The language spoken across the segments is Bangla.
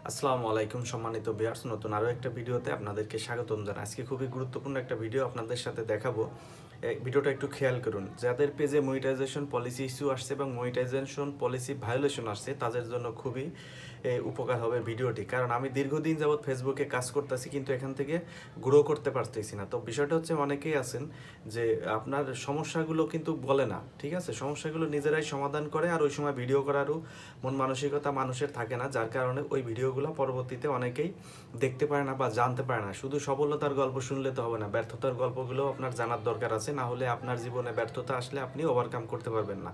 আসসালামু আলাইকুম সম্মানিত ভিউয়ার্স, নতুন আরও একটা ভিডিওতে আপনাদেরকে স্বাগতম জানাই। আজকে খুবই গুরুত্বপূর্ণ একটা ভিডিও আপনাদের সাথে দেখাবো। ভিডিওটা একটু খেয়াল করুন। যাদের পেজে মনিটাইজেশন পলিসি ইস্যু আসছে এবং মনিটাইজেশন পলিসি ভায়োলেশন আসছে তাদের জন্য খুবই উপকার হবে ভিডিওটি। কারণ আমি দীর্ঘদিন যাবৎ ফেসবুকে কাজ করতেছি, কিন্তু এখান থেকে গ্রো করতে পারতেছি না। তো বিষয়টা হচ্ছে, অনেকেই আছেন যে আপনার সমস্যাগুলো কিন্তু বলে না, ঠিক আছে? সমস্যাগুলো নিজেরাই সমাধান করে, আর ওই সময় ভিডিও করারও মন মানসিকতা মানুষের থাকে না, যার কারণে ওই ভিডিওগুলো পরবর্তীতে অনেকেই দেখতে পারে না বা জানতে পারে না। শুধু সফলতার গল্প শুনলে তো হবে না, ব্যর্থতার গল্পগুলো আপনার জানার দরকার আছে, না হলে আপনার জীবনে ব্যর্থতা আসলে আপনি ওভারকাম করতে পারবেন না।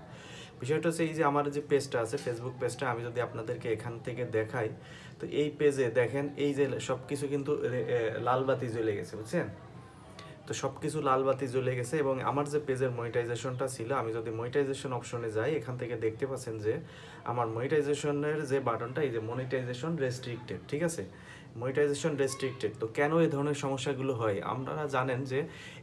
বিষয়টা হচ্ছে, এই যে আমার যে পেজটা আছে, ফেসবুক পেজটা, আমি যদি আপনাদেরকে এখান থেকে দেখাই, তো এই পেজে দেখেন, এই যে সব কিছু কিন্তু লাল বাতি জ্বলে গেছে, বুঝছেন? তো সব কিছু লাল বাতি জ্বলে গেছে। এবং আমার যে পেজের মনিটাইজেশনটা ছিল, আমি যদি মনিটাইজেশন অপশনে যাই, এখান থেকে দেখতে পাচ্ছেন যে আমার মনিটাইজেশনের যে বাটনটা, এই যে মনিটাইজেশন রেস্ট্রিক্টেড, ঠিক আছে? Monetization restricted. তো কেন এই ধরনের সমস্যাগুলো হয়? আপনারা জানেন যে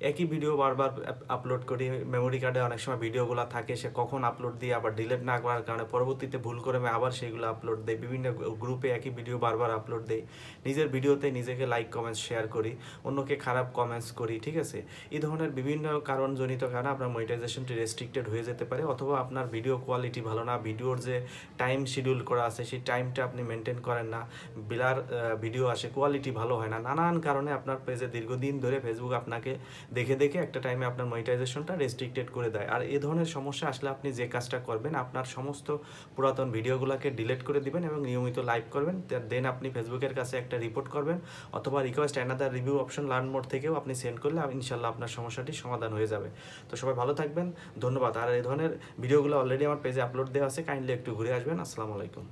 একই ভিডিও বারবার আপলোড করি, মেমোরি কার্ডে অনেক সময় ভিডিওগুলো থাকে, সে কখন আপলোড দিয়ে আবার ডিলিট না করার কারণে পরবর্তীতে ভুল করে আমি আবার সেইগুলো আপলোড দিই, বিভিন্ন গ্রুপে একই ভিডিও বারবার আপলোড দিই, নিজের ভিডিওতে নিজেকে লাইক কমেন্টস শেয়ার করি, অন্যকে খারাপ কমেন্টস করি, ঠিক আছে? এই ধরনের বিভিন্ন কারণজনিত কারণে আপনার মনিটাইজেশনটি রেস্ট্রিক্টেড হয়ে যেতে পারে, অথবা আপনার ভিডিও কোয়ালিটি ভালো না, ভিডিওর যে টাইম শিডিউল করা আছে সেই টাইমটা আপনি মেনটেন করেন না, বিলার ভিডিও আসে, কোয়ালিটি ভালো হয় না, নানান কারণে আপনার পেজে দীর্ঘদিন ধরে ফেসবুক আপনাকে দেখে দেখে একটা টাইমে আপনার মনিটাইজেশনটা রেস্ট্রিক্টেড করে দেয়। আর এই ধরনের সমস্যা আসলে আপনি যে কাজটা করবেন, আপনার সমস্ত পুরাতন ভিডিওগুলোকে ডিলিট করে দিবেন এবং নিয়মিত লাইভ করবেন, দেন আপনি ফেসবুকের কাছে একটা রিপোর্ট করবেন, অথবা request another review option learn mode থেকেও আপনি সেন্ড করলে ইনশাল্লাহ আপনার সমস্যাটি সমাধান হয়ে যাবে। তো সবাই ভালো থাকবেন, ধন্যবাদ। আর এই ধরনের ভিডিওগুলো অলরেডি আমার পেজে আপলোড দেওয়া আছে, কাইন্ডলি একটু ঘুরে আসবেন। আসসালামু আলাইকুম।